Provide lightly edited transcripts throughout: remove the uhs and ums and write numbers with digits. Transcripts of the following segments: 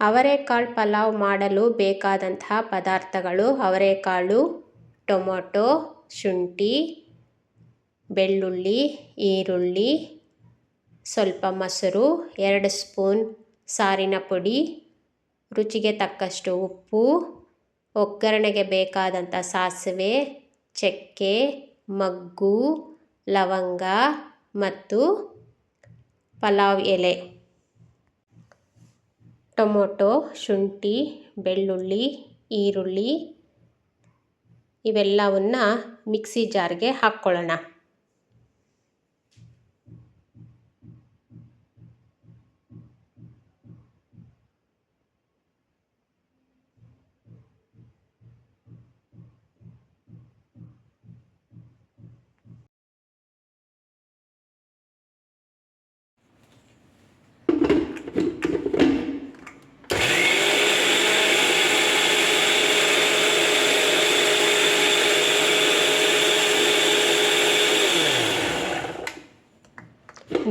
ಅವರೆಕಾಳು ಪಲಾವ್ ಮಾಡಲು ಬೇಕಾದಂತಹ ಪದಾರ್ಥಗಳು: ಅವರೆಕಾಳು, ಟೊಮೊಟೊ, ಶುಂಠಿ, ಬೆಳ್ಳುಳ್ಳಿ, ಈರುಳ್ಳಿ, ಸ್ವಲ್ಪ ಮೊಸರು, 2 ಸ್ಪೂನ್ ಸಾರಿನ ಪುಡಿ, ರುಚಿಗೆ ತಕ್ಕಷ್ಟು ಉಪ್ಪು, ಒಗ್ಗರಣೆಗೆ ಬೇಕಾದಂಥ ಸಾಸಿವೆ, ಚಕ್ಕೆ, ಮೊಗ್ಗು, ಲವಂಗ ಮತ್ತು ಪಲಾವ್ ಎಲೆ. ಟೊಮೊಟೊ, ಶುಂಠಿ, ಬೆಳ್ಳುಳ್ಳಿ, ಈರುಳ್ಳಿ ಇವೆಲ್ಲವನ್ನು ಮಿಕ್ಸಿ ಜಾರ್ಗೆ ಹಾಕ್ಕೊಳ್ಳೋಣ.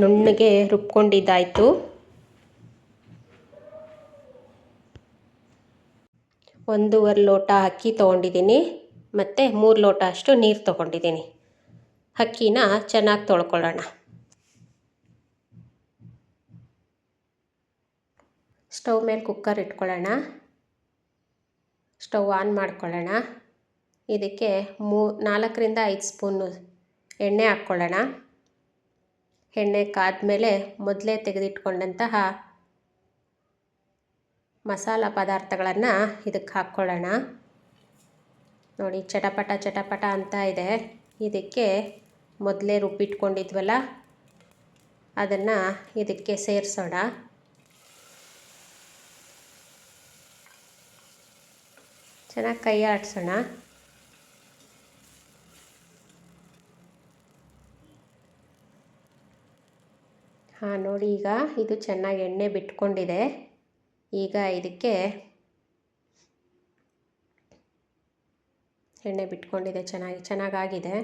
ನುಣ್ಣಗೆ ರುಬ್ಕೊಂಡಿದ್ದಾಯಿತು. 1.5 ಲೋಟ ಅಕ್ಕಿ ತೊಗೊಂಡಿದ್ದೀನಿ ಮತ್ತು 3 ಲೋಟ ಅಷ್ಟು ನೀರು ತೊಗೊಂಡಿದ್ದೀನಿ. ಅಕ್ಕಿನ ಚೆನ್ನಾಗಿ ತೊಳ್ಕೊಳ್ಳೋಣ. ಸ್ಟವ್ ಮೇಲೆ ಕುಕ್ಕರ್ ಇಟ್ಕೊಳ್ಳೋಣ. ಸ್ಟವ್ ಆನ್ ಮಾಡ್ಕೊಳ್ಳೋಣ. ಇದಕ್ಕೆ 4ರಿಂದ 5 ಸ್ಪೂನು ಎಣ್ಣೆ ಹಾಕ್ಕೊಳ್ಳೋಣ. ಎಣ್ಣೆ ಕಾದ್ಮೇಲೆ ಮೊದಲೇ ತೆಗೆದಿಟ್ಕೊಂಡಂತಹ ಮಸಾಲ ಪದಾರ್ಥಗಳನ್ನು ಇದಕ್ಕೆ ಹಾಕ್ಕೊಳ್ಳೋಣ. ನೋಡಿ, ಚಟಪಟ ಚಟಪಟ ಅಂತ ಇದೆ. ಇದಕ್ಕೆ ಮೊದಲೇ ರುಬ್ಬಿಟ್ಕೊಂಡಿದ್ವಲ್ಲ ಅದನ್ನು ಇದಕ್ಕೆ ಸೇರಿಸೋಣ. ಚೆನ್ನಾಗಿ ಕೈ ಆಡಿಸೋಣ. ನೋಡಿ, ಈಗ ಇದು ಚೆನ್ನಾಗಿ ಎಣ್ಣೆ ಬಿಟ್ಕೊಂಡಿದೆ. ಈಗ ಇದಕ್ಕೆ ಎಣ್ಣೆ ಬಿಟ್ಕೊಂಡಿದೆ, ಚೆನ್ನಾಗಾಗಿದೆ.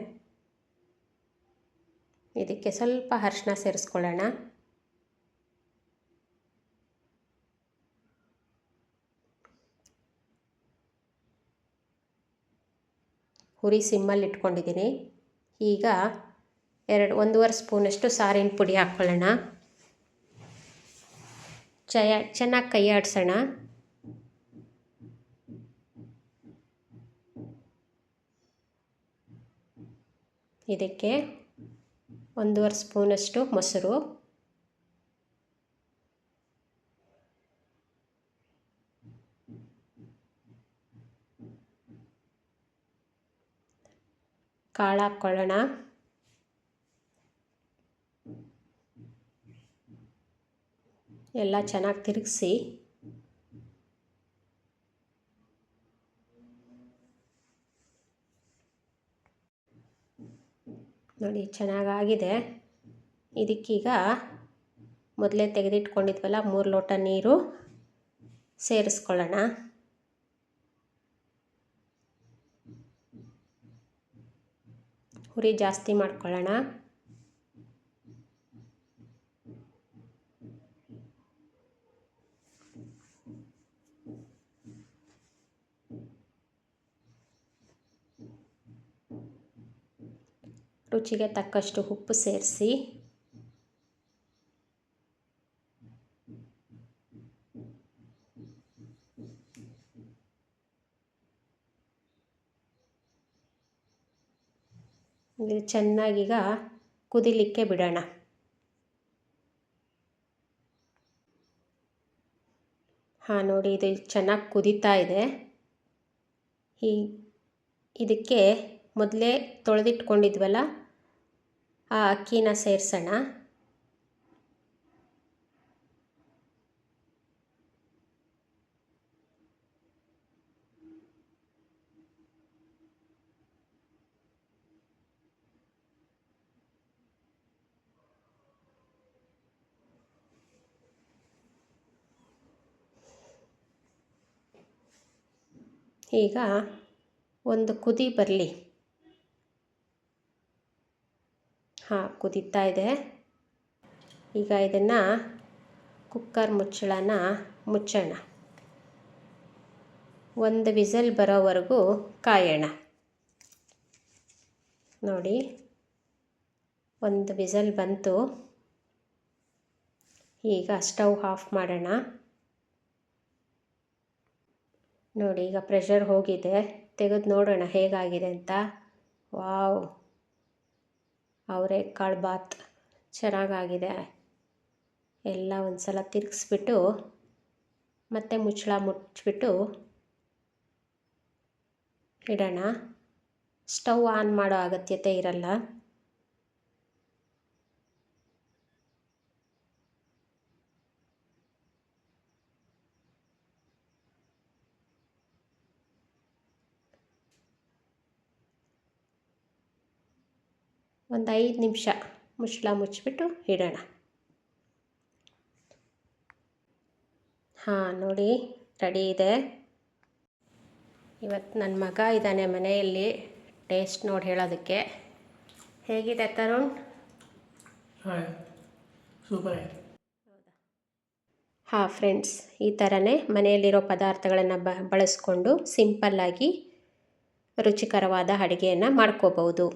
ಇದಕ್ಕೆ ಸ್ವಲ್ಪ ಅರಿಶಿನ ಸೇರಿಸ್ಕೊಳ್ಳೋಣ. ಹುರಿ ಸಿಮ್ಮಲ್ಲಿ ಇಟ್ಕೊಂಡಿದ್ದೀನಿ. ಈಗ 1.5 ಸ್ಪೂನಷ್ಟು ಸಾರಿನ ಪುಡಿ ಹಾಕ್ಕೊಳ್ಳೋಣ. ಚೆನ್ನಾಗಿ ಕೈ ಆಡಿಸೋಣ. ಇದಕ್ಕೆ 1.5 ಸ್ಪೂನಷ್ಟು ಮೊಸರು, ಕಾಳು ಹಾಕ್ಕೊಳ್ಳೋಣ. ಎಲ್ಲ ಚೆನ್ನಾಗಿ ತಿರುಗಿಸಿ ನೋಡಿ, ಚೆನ್ನಾಗಾಗಿದೆ. ಇದಕ್ಕೀಗ ಮೊದಲೇ ತೆಗೆದಿಟ್ಕೊಂಡಿದ್ವಲ್ಲ 3 ಲೋಟ ನೀರು ಸೇರಿಸ್ಕೊಳ್ಳೋಣ. ಹುರಿ ಜಾಸ್ತಿ ಮಾಡ್ಕೊಳ್ಳೋಣ. ರುಚಿಗೆ ತಕ್ಕಷ್ಟು ಉಪ್ಪು ಸೇರಿಸಿ ಇದು ಚೆನ್ನಾಗೀಗ ಕುದಿಲಿಕ್ಕೆ ಬಿಡೋಣ. ನೋಡಿ, ಇದು ಚೆನ್ನಾಗಿ ಕುದೀತಾ ಇದೆ. ಇದಕ್ಕೆ ಮೊದಲೇ ತೊಳೆದಿಟ್ಕೊಂಡಿದ್ವಲ್ಲ ಆ ಅಕ್ಕಿನ ಸೇರಿಸೋಣ. ಈಗ ಒಂದು ಕುದಿ ಬರಲಿ. ಕುದೀತಾ ಇದೆ. ಈಗ ಇದನ್ನು ಕುಕ್ಕರ್ ಮುಚ್ಚಳನ ಮುಚ್ಚೋಣ. ಒಂದು ವಿಸಲ್ ಬರೋವರೆಗೂ ಕಾಯೋಣ. ನೋಡಿ, ಒಂದು ವಿಸಲ್ ಬಂತು. ಈಗ ಸ್ಟವ್ ಆಫ್ ಮಾಡೋಣ. ನೋಡಿ, ಈಗ ಪ್ರೆಷರ್ ಹೋಗಿದೆ. ತೆಗೆದು ನೋಡೋಣ ಹೇಗಾಗಿದೆ ಅಂತ. ವಾವ್, ಅವರೆಕಾಳು ಬಾತ್ ಚೆನ್ನಾಗಾಗಿದೆ. ಎಲ್ಲ ಒಂದು ಸಲ ತಿರುಗಿಸ್ಬಿಟ್ಟು ಮತ್ತೆ ಮುಚ್ಚಳ ಮುಚ್ಚಿಬಿಟ್ಟು ಇಡೋಣ. ಸ್ಟವ್ ಆನ್ ಮಾಡೋ ಅಗತ್ಯತೆ ಇರಲ್ಲ. ಒಂದು 5 ನಿಮಿಷ ಮುಚ್ಚಳ ಮುಚ್ಚಿಬಿಟ್ಟು ಇಡೋಣ. ಹಾಂ, ನೋಡಿ ರೆಡಿ ಇದೆ. ಇವತ್ತು ನನ್ನ ಮಗ ಇದ್ದಾನೆ ಮನೆಯಲ್ಲಿ ಟೇಸ್ಟ್ ನೋಡಿ ಹೇಳೋದಕ್ಕೆ. ಹೇಗಿದೆ ತರುಣ್? ಸೂಪರ್. ಹಾಂ ಫ್ರೆಂಡ್ಸ್, ಈ ಥರನೇ ಮನೆಯಲ್ಲಿರೋ ಪದಾರ್ಥಗಳನ್ನು ಬಳಸ್ಕೊಂಡು ಸಿಂಪಲ್ಲಾಗಿ ರುಚಿಕರವಾದ ಅಡುಗೆಯನ್ನು ಮಾಡ್ಕೋಬೋದು.